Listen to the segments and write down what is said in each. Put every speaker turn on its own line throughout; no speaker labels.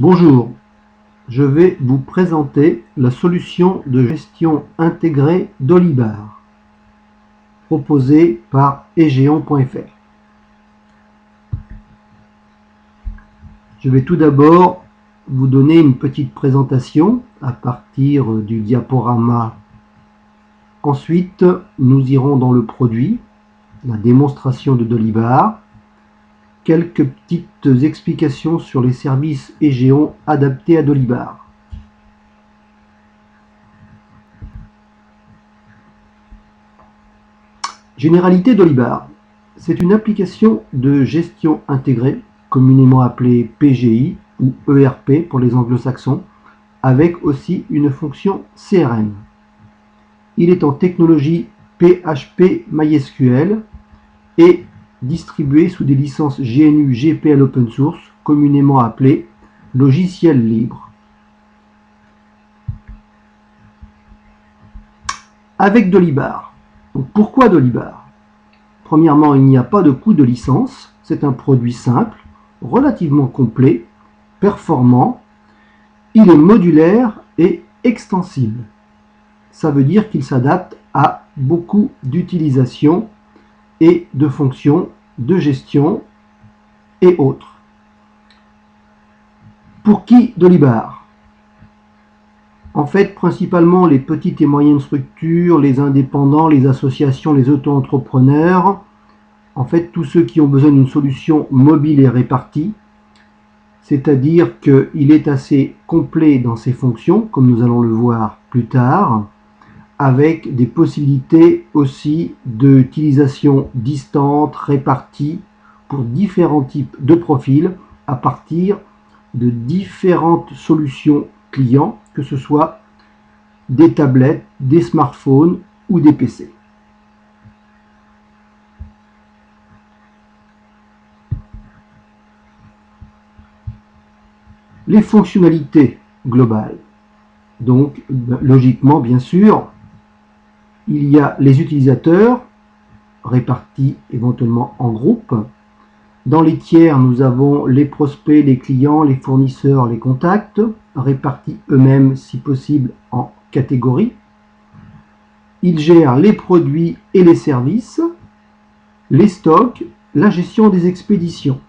Bonjour, je vais vous présenter la solution de gestion intégrée d'Olibar, proposée par Egeon.fr. Je vais tout d'abord vous donner une petite présentation à partir du diaporama. Ensuite, nous irons dans le produit, la démonstration de Dolibar, quelques petites explications sur les services Egeon adaptés à Dolibar. Généralité d'Olibar. C'est une application de gestion intégrée, communément appelée PGI ou ERP pour les anglo-saxons, avec aussi une fonction CRM. Il est en technologie PHP MySQL et distribué sous des licences GNU GPL Open Source, communément appelées logiciels libres. Avec Dolibar. Donc pourquoi Dolibar? Premièrement, il n'y a pas de coût de licence, c'est un produit simple, relativement complet, performant, il est modulaire et extensible. Ça veut dire qu'il s'adapte à beaucoup d'utilisations et de fonctions de gestion et autres. Pour qui Dolibar? En fait, principalement les petites et moyennes structures, les indépendants, les associations, les auto-entrepreneurs, en fait tous ceux qui ont besoin d'une solution mobile et répartie, c'est-à-dire qu'il est assez complet dans ses fonctions, comme nous allons le voir plus tard, avec des possibilités aussi d'utilisation distante, répartie, pour différents types de profils, à partir de différentes solutions clients, que ce soit des tablettes, des smartphones ou des PC. Les fonctionnalités globales. Donc, logiquement, bien sûr, il y a les utilisateurs, répartis éventuellement en groupes. Dans les tiers, nous avons les prospects, les clients, les fournisseurs, les contacts, répartis eux-mêmes, si possible, en catégories. Ils gèrent les produits et les services, les stocks, la gestion des expéditions.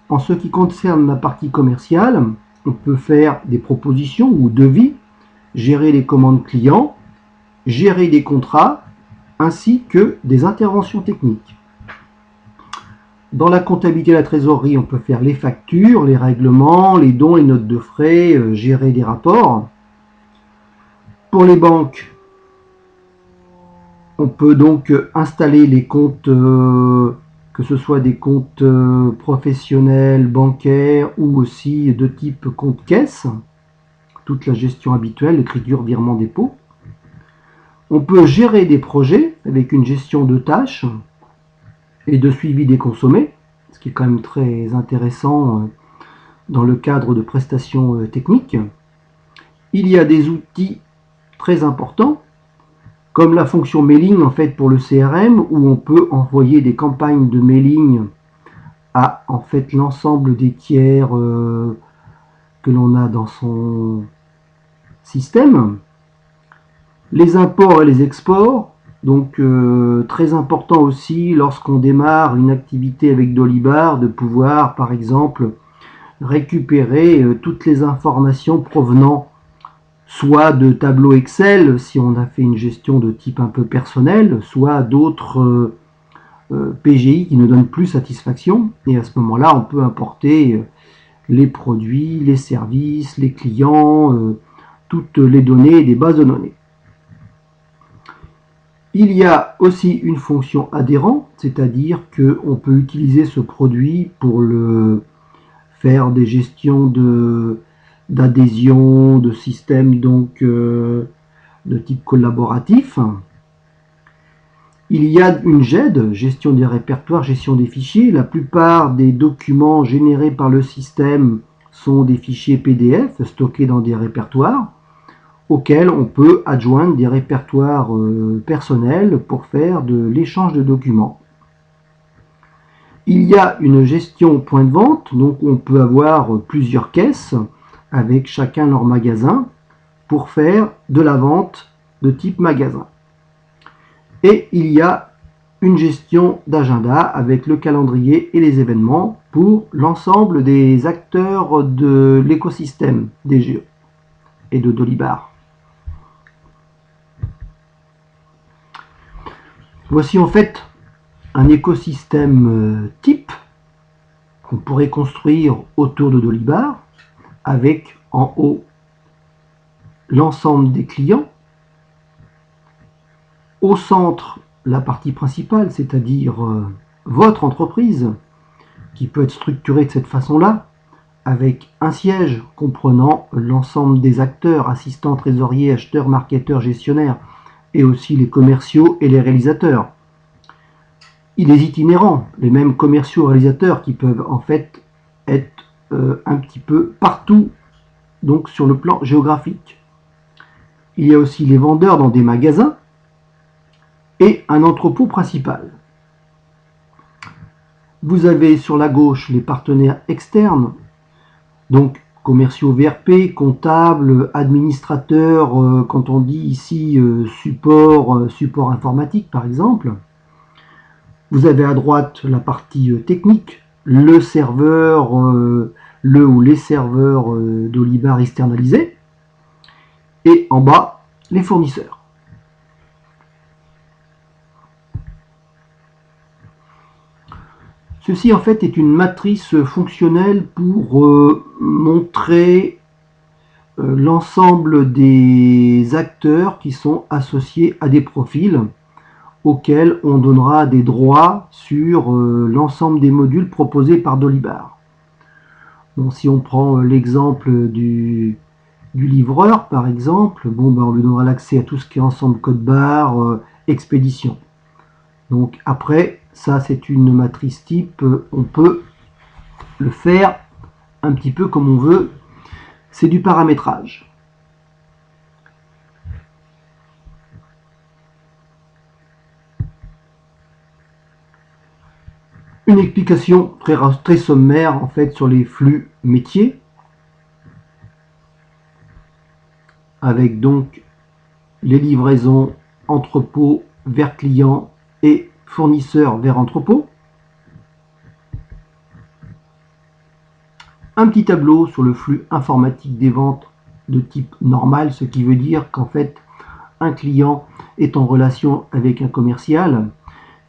En ce qui concerne la partie commerciale, on peut faire des propositions ou devis, gérer les commandes clients, gérer des contrats, ainsi que des interventions techniques. Dans la comptabilité et la trésorerie, on peut faire les factures, les règlements, les dons, les notes de frais, gérer des rapports. Pour les banques, on peut donc installer les comptes, que ce soit des comptes professionnels, bancaires ou aussi de type compte caisse, toute la gestion habituelle, écriture, virement, dépôt. On peut gérer des projets avec une gestion de tâches et de suivi des consommés, ce qui est quand même très intéressant dans le cadre de prestations techniques. Il y a des outils très importants, comme la fonction mailing en fait pour le CRM, où on peut envoyer des campagnes de mailing à en fait l'ensemble des tiers que l'on a dans son système. Les imports et les exports, donc très important aussi lorsqu'on démarre une activité avec Dolibar, de pouvoir par exemple récupérer toutes les informations provenant soit de tableaux Excel si on a fait une gestion de type un peu personnel, soit d'autres PGI qui ne donnent plus satisfaction, et à ce moment-là on peut importer les produits, les services, les clients, toutes les données et des bases de données. Il y a aussi une fonction adhérent, c'est-à-dire qu'on peut utiliser ce produit pour faire des gestions d'adhésion, de systèmes donc de type collaboratif. Il y a une GED, gestion des répertoires, gestion des fichiers. La plupart des documents générés par le système sont des fichiers PDF stockés dans des répertoires, auxquels on peut adjoindre des répertoires personnels pour faire de l'échange de documents. Il y a une gestion point de vente, donc on peut avoir plusieurs caisses avec chacun leur magasin pour faire de la vente de type magasin. Et il y a une gestion d'agenda avec le calendrier et les événements pour l'ensemble des acteurs de l'écosystème des GE et de Dolibar. Voici en fait un écosystème type qu'on pourrait construire autour de Dolibar avec en haut l'ensemble des clients, au centre la partie principale, c'est-à-dire votre entreprise, qui peut être structurée de cette façon-là, avec un siège comprenant l'ensemble des acteurs, assistants, trésoriers, acheteurs, marketeurs, gestionnaires, et aussi les commerciaux et les réalisateurs. Il est itinérant, les mêmes commerciaux réalisateurs qui peuvent en fait être un petit peu partout, donc sur le plan géographique. Il y a aussi les vendeurs dans des magasins et un entrepôt principal. Vous avez sur la gauche les partenaires externes, donc commerciaux VRP, comptables, administrateurs, quand on dit ici support informatique par exemple. Vous avez à droite la partie technique, le serveur, le ou les serveurs Dolibar externalisés, et en bas, les fournisseurs. Ceci en fait est une matrice fonctionnelle pour montrer l'ensemble des acteurs qui sont associés à des profils auxquels on donnera des droits sur l'ensemble des modules proposés par Dolibar. Bon, si on prend l'exemple du livreur, par exemple, bon, ben, on lui donnera l'accès à tout ce qui est ensemble code barre, expédition. Donc après, ça c'est une matrice type, on peut le faire un petit peu comme on veut, c'est du paramétrage. Une explication très sommaire en fait sur les flux métiers, avec donc les livraisons entrepôt vers client et fournisseur vers entrepôt. Un petit tableau sur le flux informatique des ventes de type normal, ce qui veut dire qu'en fait un client est en relation avec un commercial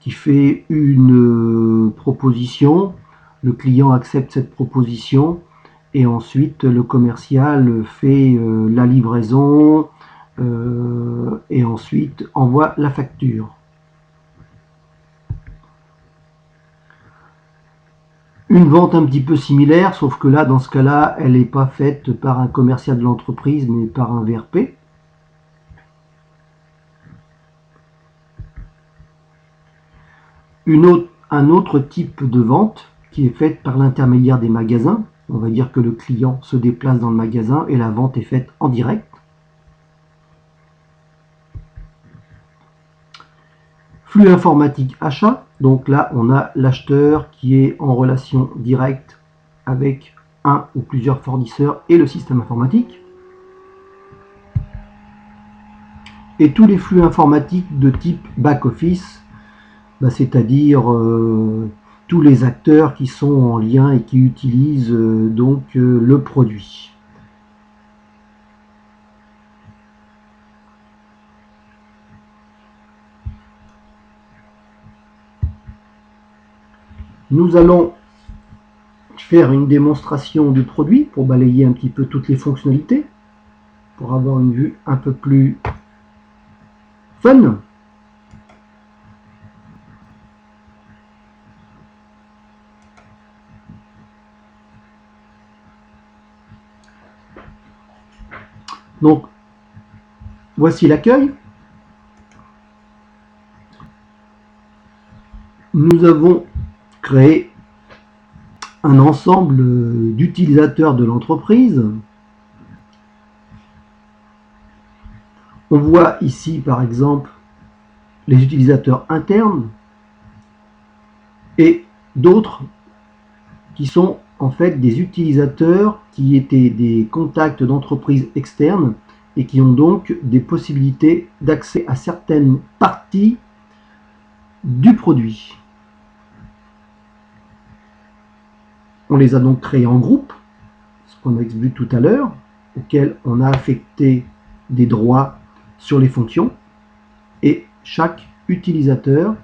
qui fait une proposition, le client accepte cette proposition et ensuite le commercial fait la livraison et ensuite envoie la facture. Une vente un petit peu similaire, sauf que là, dans ce cas-là, elle n'est pas faite par un commercial de l'entreprise, mais par un VRP. Un autre type de vente qui est faite par l'intermédiaire des magasins. On va dire que le client se déplace dans le magasin et la vente est faite en direct. Flux informatique achat. Donc là, on a l'acheteur qui est en relation directe avec un ou plusieurs fournisseurs et le système informatique. Et tous les flux informatiques de type back-office, c'est-à-dire tous les acteurs qui sont en lien et qui utilisent donc le produit. Nous allons faire une démonstration du produit pour balayer un petit peu toutes les fonctionnalités, pour avoir une vue un peu plus fun. Donc, voici l'accueil. Nous avons créé un ensemble d'utilisateurs de l'entreprise. On voit ici, par exemple, les utilisateurs internes et d'autres qui sont en fait des utilisateurs qui étaient des contacts d'entreprises externes et qui ont donc des possibilités d'accès à certaines parties du produit. On les a donc créés en groupe, ce qu'on a vu tout à l'heure, auquel on a affecté des droits sur les fonctions, et chaque utilisateur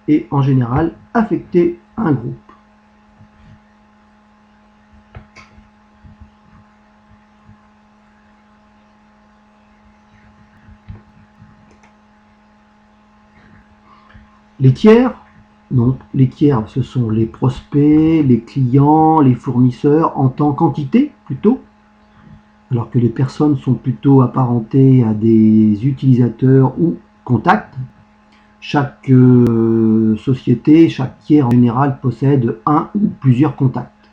est en général affecté à un groupe. Les tiers, donc les tiers, ce sont les prospects, les clients, les fournisseurs en tant qu'entité plutôt, alors que les personnes sont plutôt apparentées à des utilisateurs ou contacts. Chaque société, chaque tiers en général possède un ou plusieurs contacts.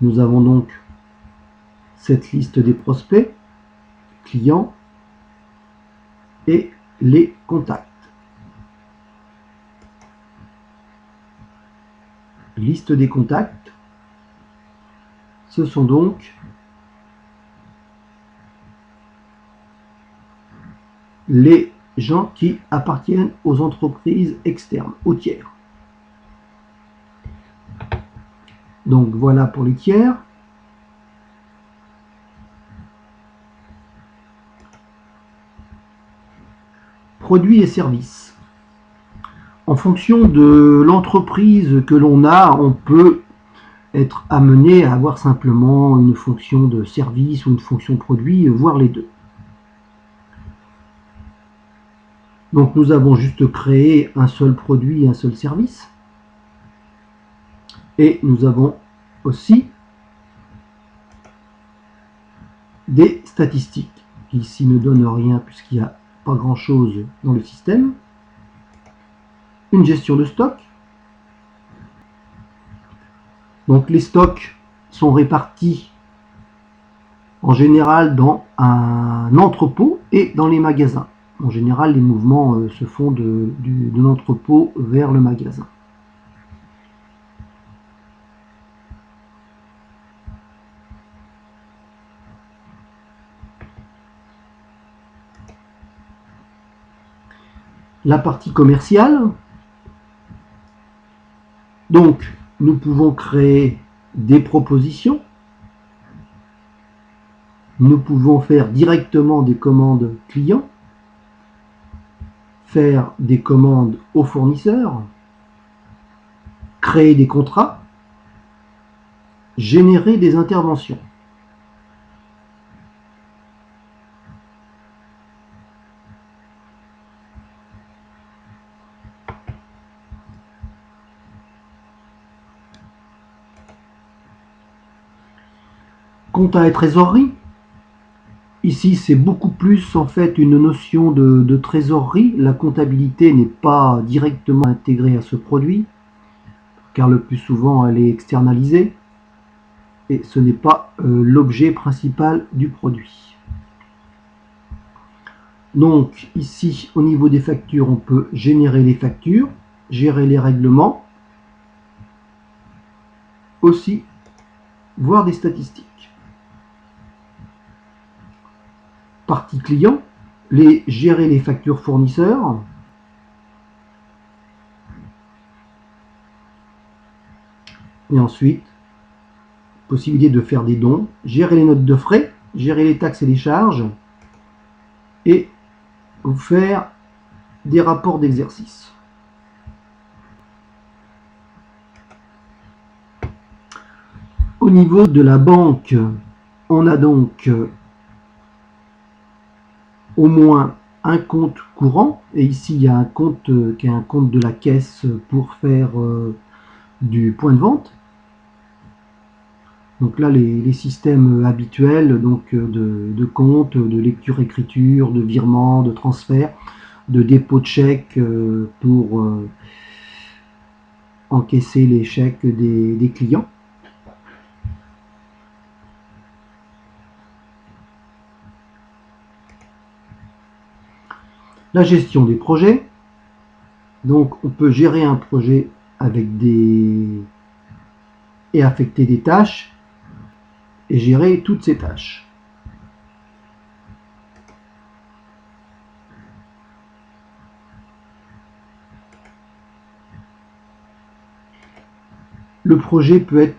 Nous avons donc cette liste des prospects, clients et les contacts. Liste des contacts, ce sont donc les gens qui appartiennent aux entreprises externes, aux tiers. Donc voilà pour les tiers. Produits et services. En fonction de l'entreprise que l'on a, on peut être amené à avoir simplement une fonction de service ou une fonction produit, voire les deux. Donc nous avons juste créé un seul produit et un seul service. Et nous avons aussi des statistiques qui ici ne donnent rien puisqu'il n'y a pas grand chose dans le système. Une gestion de stock. Donc les stocks sont répartis en général dans un entrepôt et dans les magasins. En général, les mouvements se font de l'entrepôt vers le magasin. La partie commerciale. Donc, nous pouvons créer des propositions. Nous pouvons faire directement des commandes clients, faire des commandes aux fournisseurs, créer des contrats, générer des interventions. Compta et trésorerie. Ici, c'est beaucoup plus en fait une notion de trésorerie. La comptabilité n'est pas directement intégrée à ce produit, car le plus souvent, elle est externalisée, et ce n'est pas l'objet principal du produit. Donc ici, au niveau des factures, on peut générer les factures, gérer les règlements, aussi voir des statistiques. Partie client, gérer les factures fournisseurs, et ensuite, possibilité de faire des dons, gérer les notes de frais, gérer les taxes et les charges, et vous faire des rapports d'exercice. Au niveau de la banque, on a donc au moins un compte courant, et ici il y a un compte qui est un compte de la caisse pour faire du point de vente. Donc là, les systèmes habituels donc de compte, de lecture-écriture, de virement, de transfert, de dépôt de chèques pour encaisser les chèques des clients. La gestion des projets. Donc on peut gérer un projet avec et affecter des tâches et gérer toutes ces tâches. Le projet peut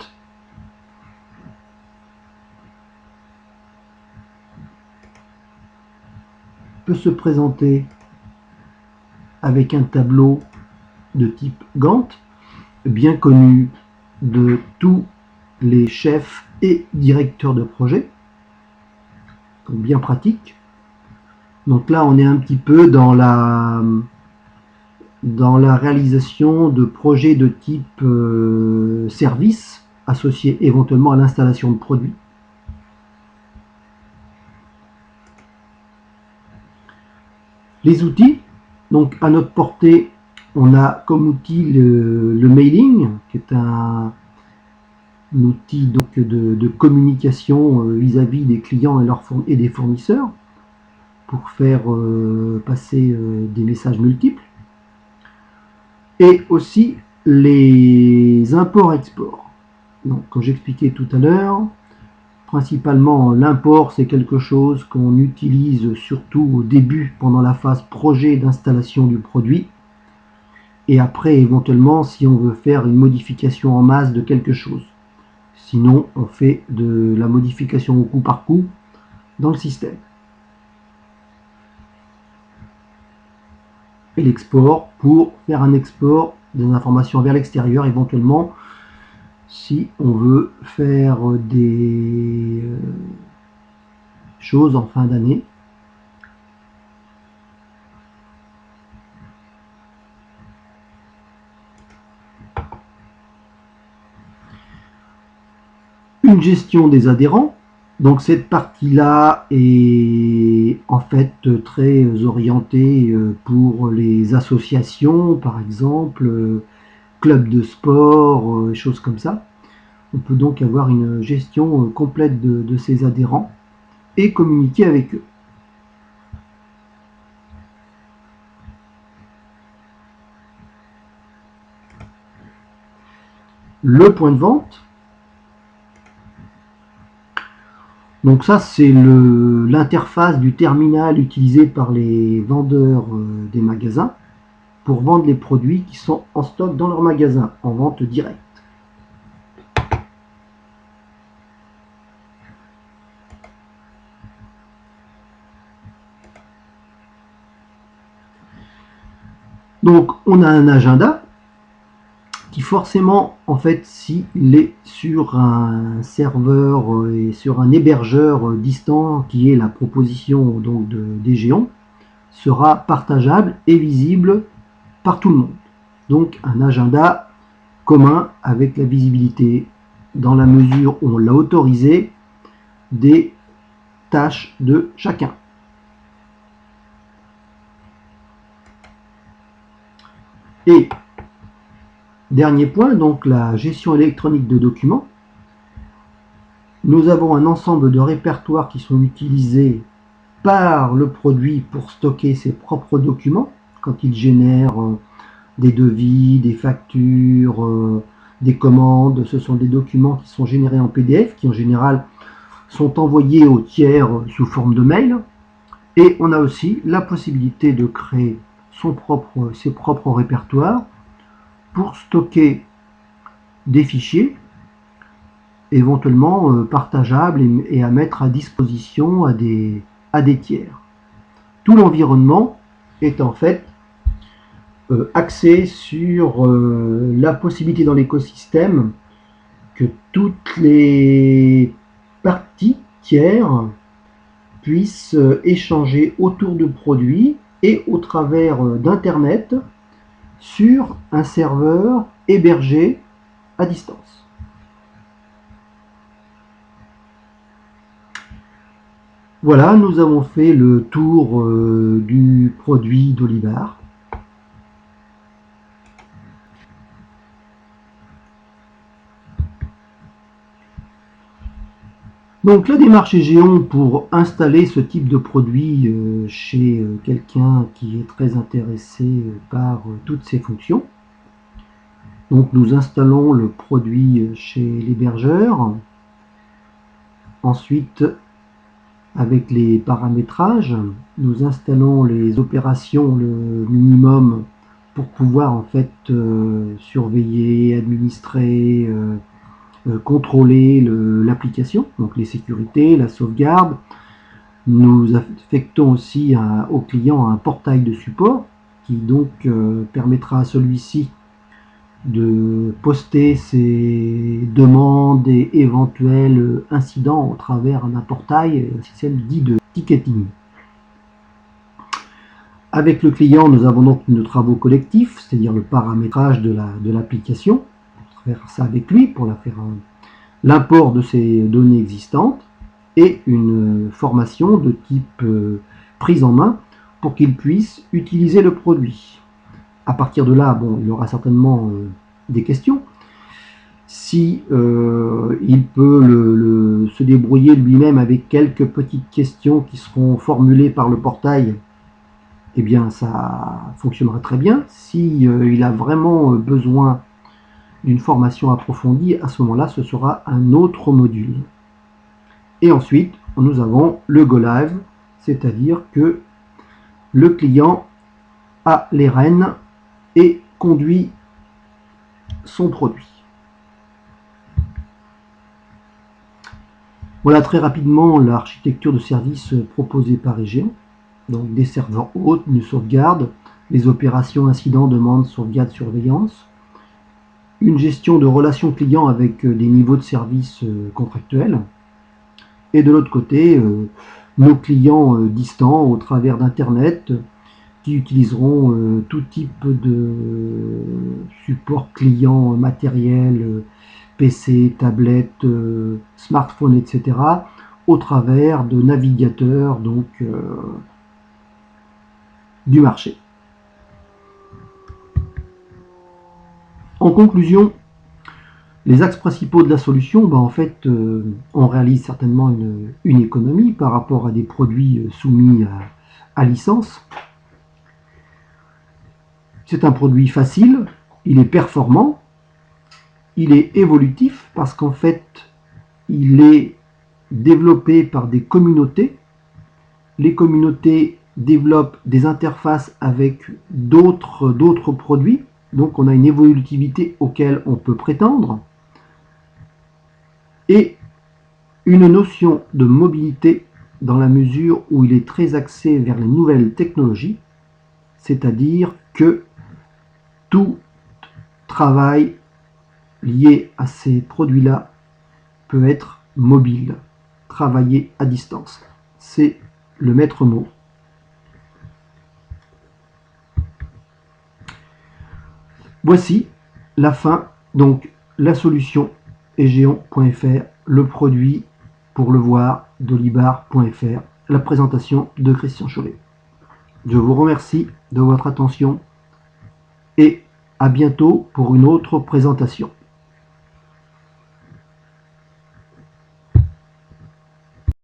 se présenter avec un tableau de type Gantt, bien connu de tous les chefs et directeurs de projet, donc bien pratique. Donc là, on est un petit peu dans la réalisation de projets de type service, associés éventuellement à l'installation de produits. Les outils, donc à notre portée, on a comme outil le mailing, qui est un outil donc de communication vis-à-vis des clients et des fournisseurs pour faire passer des messages multiples. Et aussi les imports-exports. Donc, comme j'expliquais tout à l'heure, principalement l'import, c'est quelque chose qu'on utilise surtout au début, pendant la phase projet d'installation du produit. Et après, éventuellement, si on veut faire une modification en masse de quelque chose. Sinon, on fait de la modification au coup par coup dans le système. Et l'export pour faire un export des informations vers l'extérieur, éventuellement, si on veut faire des choses en fin d'année. Une gestion des adhérents. Donc cette partie-là est en fait très orientée pour les associations, par exemple, clubs de sport, choses comme ça. On peut donc avoir une gestion complète de ces adhérents et communiquer avec eux. Le point de vente. Donc ça, c'est l'interface du terminal utilisé par les vendeurs des magasins pour vendre les produits qui sont en stock dans leur magasin, en vente directe. Donc on a un agenda qui forcément, en fait, s'il est sur un serveur et sur un hébergeur distant qui est la proposition donc des géants, sera partageable et visible par tout le monde. Donc un agenda commun avec la visibilité dans la mesure où on l'a autorisé des tâches de chacun. Et dernier point, donc la gestion électronique de documents. Nous avons un ensemble de répertoires qui sont utilisés par le produit pour stocker ses propres documents quand il génère des devis, des factures, des commandes. Ce sont des documents qui sont générés en PDF, qui en général sont envoyés aux tiers sous forme de mail. Et on a aussi la possibilité de créer ses propres répertoires pour stocker des fichiers éventuellement partageables et à mettre à disposition à des tiers. Tout l'environnement est en fait axé sur la possibilité dans l'écosystème que toutes les parties tiers puissent échanger autour de produits et au travers d'Internet sur un serveur hébergé à distance. Voilà, nous avons fait le tour du produit d'Olivar. Donc la démarche Egéon pour installer ce type de produit chez quelqu'un qui est très intéressé par toutes ces fonctions. Donc nous installons le produit chez l'hébergeur. Ensuite, avec les paramétrages, nous installons les opérations le minimum pour pouvoir en fait surveiller, administrer, contrôler l'application, donc les sécurités, la sauvegarde. Nous affectons aussi au client un portail de support qui donc permettra à celui-ci de poster ses demandes et éventuels incidents au travers d'un portail, un système dit de ticketing. Avec le client, nous avons donc nos travaux collectifs, c'est-à-dire le paramétrage de l'application. On va faire ça avec lui pour faire l'import de ces données existantes et une formation de type prise en main pour qu'il puisse utiliser le produit. À partir de là, bon, il y aura certainement des questions. Si il peut se débrouiller lui-même avec quelques petites questions qui seront formulées par le portail, eh bien ça fonctionnera très bien. Si il a vraiment besoin d'une formation approfondie, à ce moment-là, ce sera un autre module. Et ensuite, nous avons le Go Live, c'est-à-dire que le client a les rênes et conduit son produit. Voilà très rapidement l'architecture de service proposée par Egéon. Donc des serveurs hôtes, une sauvegarde, les opérations incidents, demande, sauvegarde, surveillance, une gestion de relations clients avec des niveaux de service contractuels, et de l'autre côté, nos clients distants au travers d'Internet qui utiliseront tout type de support client matériel, PC, tablette, smartphone, etc., au travers de navigateurs donc, du marché. En conclusion, les axes principaux de la solution, en fait, on réalise certainement une économie par rapport à des produits soumis à licence. C'est un produit facile, il est performant, il est évolutif parce qu'en fait, il est développé par des communautés. Les communautés développent des interfaces avec d'autres produits, donc on a une évolutivité auquel on peut prétendre, et une notion de mobilité dans la mesure où il est très axé vers les nouvelles technologies, c'est-à-dire que tout travail lié à ces produits-là peut être mobile, travailler à distance. C'est le maître mot. Voici la fin, donc la solution egéon.fr, le produit pour le voir dolibar.fr, la présentation de Christian Chollet. Je vous remercie de votre attention et à bientôt pour une autre présentation.